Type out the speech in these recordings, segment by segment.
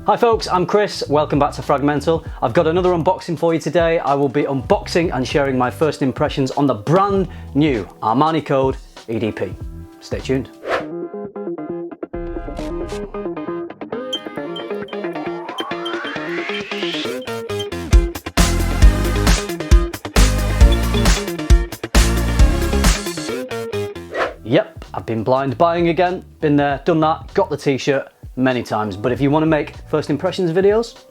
Hi folks, I'm Chris, welcome back to Fragmental. I've got another unboxing for you today. I will be unboxing and sharing my first impressions on the brand new Armani Code EDP. Stay tuned. Yep, I've been blind buying again, been there, done that, got the t-shirt many times, but if you want to make first impressions videos,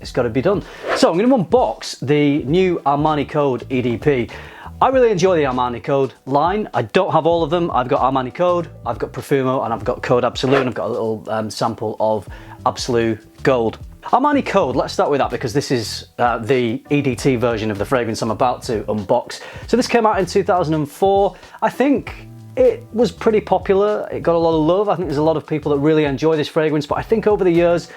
it's got to be done. So I'm going to unbox the new Armani Code EDP. I really enjoy the Armani Code line. I don't have all of them. I've got Armani Code, I've got Profumo, and I've got Code Absolute, and I've got a little sample of Absolute Gold. Armani Code, let's start with that because this is the EDT version of the fragrance I'm about to unbox. So this came out in 2004. I think it was pretty popular. It got a lot of love. I think there's a lot of people that really enjoy this fragrance, but I think over the years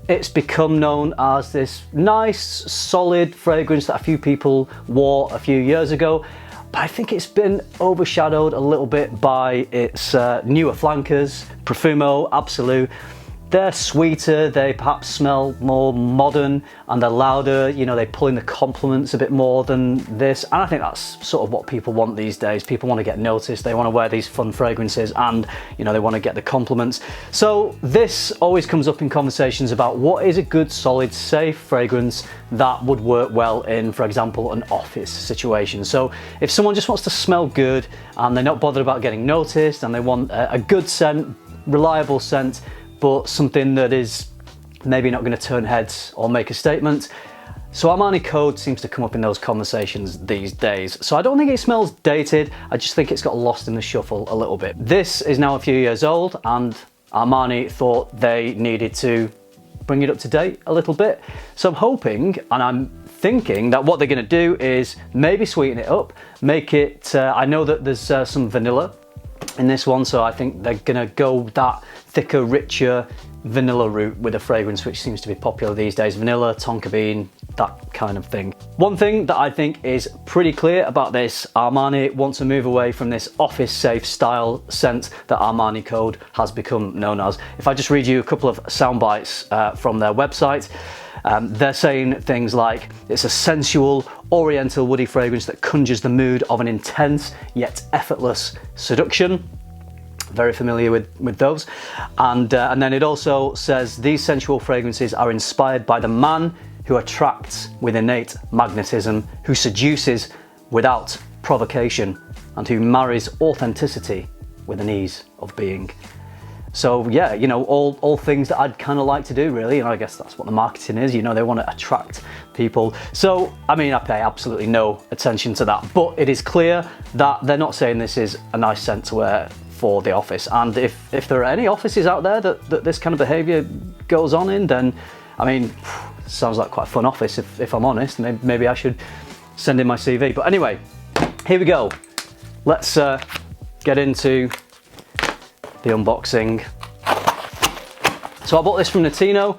it's become known as this nice, solid fragrance that a few people wore a few years ago. But I think it's been overshadowed a little bit by its newer flankers, Profumo, Absolute. They're sweeter, they perhaps smell more modern, and they're louder. You know, they pull in the compliments a bit more than this. And I think that's sort of what people want these days. People want to get noticed, they want to wear these fun fragrances, and you know, they want to get the compliments. So this always comes up in conversations about what is a good, solid, safe fragrance that would work well in, for example, an office situation. So if someone just wants to smell good and they're not bothered about getting noticed and they want a good scent, reliable scent, but something that is maybe not going to turn heads or make a statement. So Armani Code seems to come up in those conversations these days. So I don't think it smells dated, I just think it's got lost in the shuffle a little bit. This is now a few years old and Armani thought they needed to bring it up to date a little bit. So I'm hoping and I'm thinking that what they're going to do is maybe sweeten it up, make it, I know that there's some vanilla in this one, so I think they're gonna go that thicker, richer vanilla route with a fragrance which seems to be popular these days. Vanilla, tonka bean, that kind of thing. One thing that I think is pretty clear about this, Armani want to move away from this office safe style scent that Armani Code has become known as. If I just read you a couple of sound bites from their website, they're saying things like, it's a sensual, oriental woody fragrance that conjures the mood of an intense yet effortless seduction. Very familiar with those. And then it also says, these sensual fragrances are inspired by the man who attracts with innate magnetism, who seduces without provocation, and who marries authenticity with an ease of being. So yeah, you know, all things that I'd kind of like to do really, and I guess that's what the marketing is, you know, they want to attract people. So, I mean, I pay absolutely no attention to that, but it is clear that they're not saying this is a nice scent to wear for the office. And if there are any offices out there that this kind of behavior goes on in, then, I mean, sounds like quite a fun office if I'm honest. Maybe I should send in my CV. But anyway, here we go. Let's get into the unboxing. So I bought this from Notino.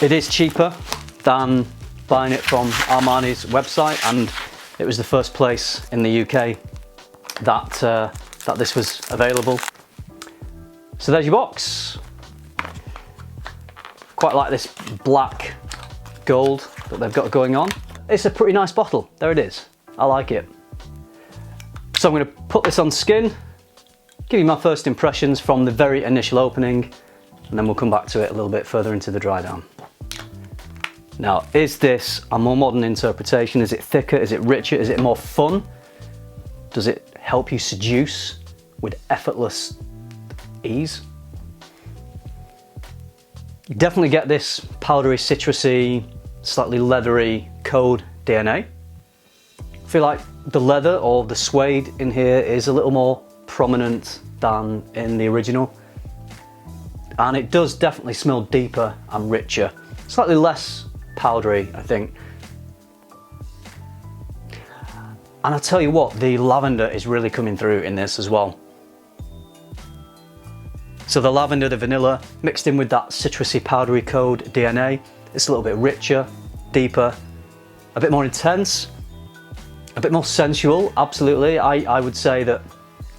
It is cheaper than buying it from Armani's website, and it was the first place in the UK that this was available. So there's your box. Quite like this black gold that they've got going on. It's a pretty nice bottle. There it is. I like it. So I'm going to put this on skin, give you my first impressions from the very initial opening, and then we'll come back to it a little bit further into the dry down. Now, is this a more modern interpretation? Is it thicker? Is it richer? Is it more fun? Does it help you seduce with effortless ease? You definitely get this powdery, citrusy, slightly leathery Code DNA. I feel like the leather or the suede in here is a little more prominent than in the original, and it does definitely smell deeper and richer, slightly less powdery, I think. And I'll tell you what, the lavender is really coming through in this as well. So the lavender, the vanilla, mixed in with that citrusy powdery Code DNA, it's a little bit richer, deeper, a bit more intense, a bit more sensual, absolutely. I would say that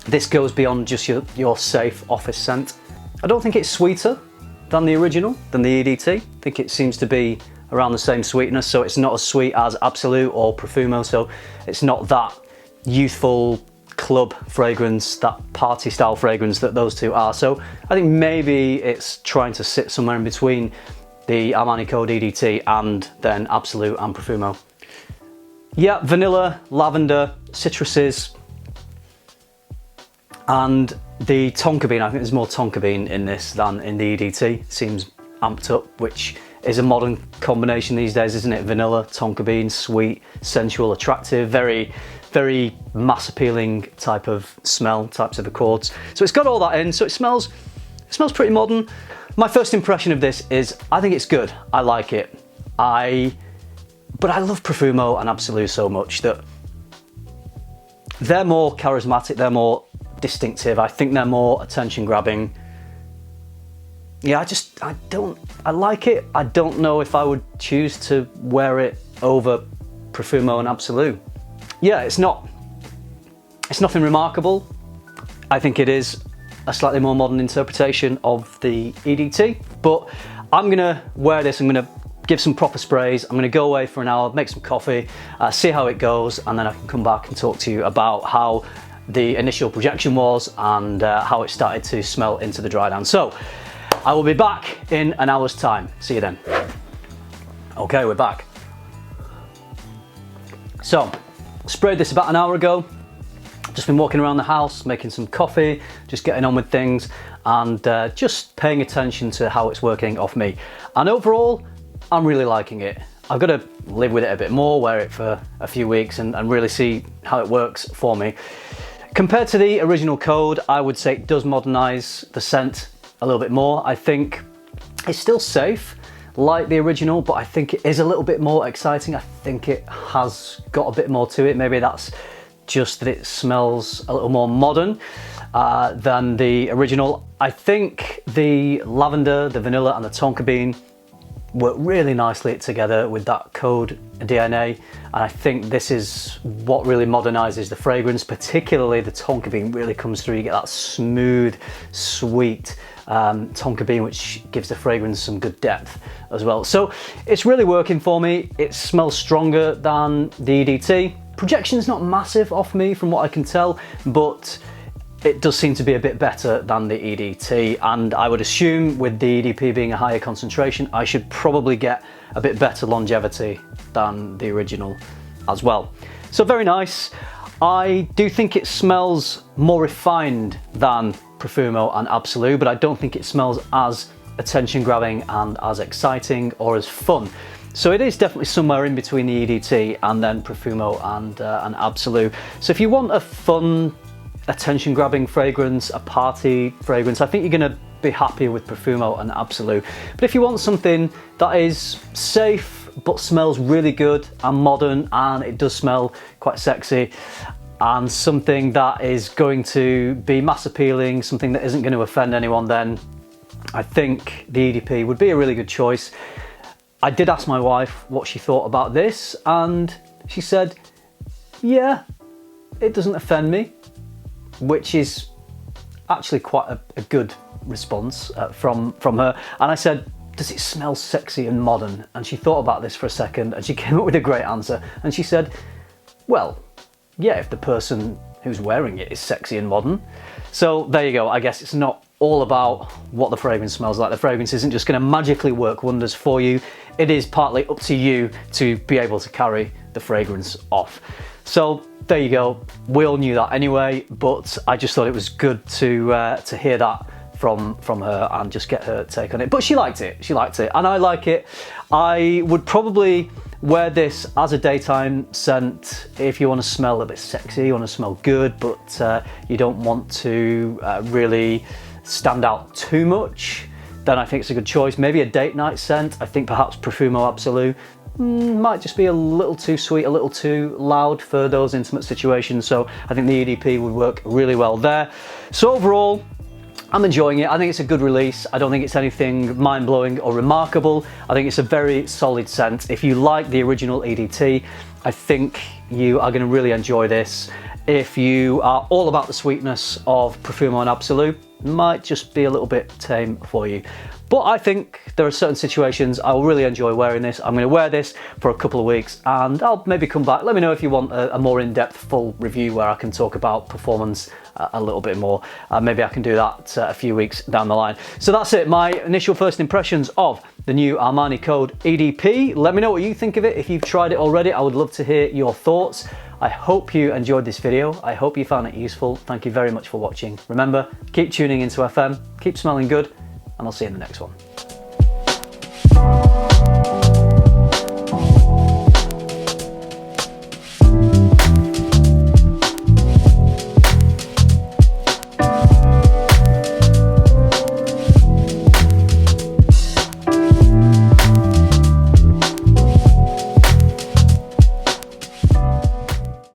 this goes beyond just your safe office scent. I don't think it's sweeter than the original, than the EDT. I think it seems to be around the same sweetness, so it's not as sweet as Absolute or Profumo, so it's not that youthful club fragrance, that party style fragrance that those two are. So I think maybe it's trying to sit somewhere in between the Armani Code EDT and then Absolute and Profumo. Yeah, vanilla, lavender, citruses, and the tonka bean. I think there's more tonka bean in this than in the EDT. It seems amped up, which is a modern combination these days, isn't it? Vanilla, tonka bean, sweet, sensual, attractive, very, very mass appealing type of smell, types of accords. So it's got all that in, so it smells pretty modern. My first impression of this is, I think it's good. I like it. But I love Profumo and Absolute so much that they're more charismatic, they're more distinctive. I think they're more attention grabbing. Yeah, I like it. I don't know if I would choose to wear it over Profumo and Absolute. Yeah, it's nothing remarkable. I think it is a slightly more modern interpretation of the EDT, but I'm gonna wear this, I'm gonna give some proper sprays, I'm gonna go away for an hour, make some coffee, see how it goes, and then I can come back and talk to you about how the initial projection was and how it started to smell into the dry down. So I will be back in an hour's time. See you then. Okay, we're back. So, sprayed this about an hour ago. Just been walking around the house, making some coffee, just getting on with things, and just paying attention to how it's working off me. And overall, I'm really liking it. I've got to live with it a bit more, wear it for a few weeks and really see how it works for me. Compared to the original Code, I would say it does modernize the scent a little bit more. I think it's still safe, like the original, but I think it is a little bit more exciting. I think it has got a bit more to it. Maybe that's just that it smells a little more modern than the original. I think the lavender, the vanilla and the tonka bean work really nicely together with that Code DNA, and I think this is what really modernizes the fragrance. Particularly the tonka bean really comes through. You get that smooth, sweet tonka bean, which gives the fragrance some good depth as well. So it's really working for me. It smells stronger than the EDT. Projection's not massive off me from what I can tell, but it does seem to be a bit better than the EDT, and I would assume with the EDP being a higher concentration, I should probably get a bit better longevity than the original as well. So very nice. I do think it smells more refined than Profumo and Absolute, but I don't think it smells as attention grabbing and as exciting or as fun. So it is definitely somewhere in between the EDT and then Profumo and Absolute. So if you want a fun, attention grabbing fragrance, a party fragrance, I think you're gonna be happier with Profumo and Absolute. But if you want something that is safe but smells really good and modern, and it does smell quite sexy, and something that is going to be mass appealing, something that isn't going to offend anyone, then I think the EDP would be a really good choice. I did ask my wife what she thought about this, and she said, yeah, it doesn't offend me, which is actually quite a good response from her. And I said, does it smell sexy and modern? And she thought about this for a second and she came up with a great answer. And she said, well, yeah, if the person who's wearing it is sexy and modern. So there you go. I guess it's not all about what the fragrance smells like. The fragrance isn't just going to magically work wonders for you. It is partly up to you to be able to carry the fragrance off. So there you go. We all knew that anyway, but I just thought it was good to hear that from her and just get her take on it. But she liked it. She liked it, and I like it. I would probably wear this as a daytime scent if you want to smell a bit sexy, you want to smell good, but you don't want to really stand out too much. Then I think it's a good choice. Maybe a date night scent. I think perhaps Profumo Absolute might just be a little too sweet, a little too loud for those intimate situations. So I think the EDP would work really well there. So overall, I'm enjoying it. I think it's a good release. I don't think it's anything mind-blowing or remarkable. I think it's a very solid scent. If you like the original EDT, I think you are going to really enjoy this. If you are all about the sweetness of Profumo and Absolute, it might just be a little bit tame for you. But I think there are certain situations I will really enjoy wearing this. I'm going to wear this for a couple of weeks and I'll maybe come back. Let me know if you want a more in-depth full review where I can talk about performance a little bit more. Maybe I can do that a few weeks down the line. So that's it, my initial first impressions of the new Armani Code EDP. Let me know what you think of it. If you've tried it already, I would love to hear your thoughts. I hope you enjoyed this video. I hope you found it useful. Thank you very much for watching. Remember, keep tuning into FM, keep smelling good, and I'll see you in the next one.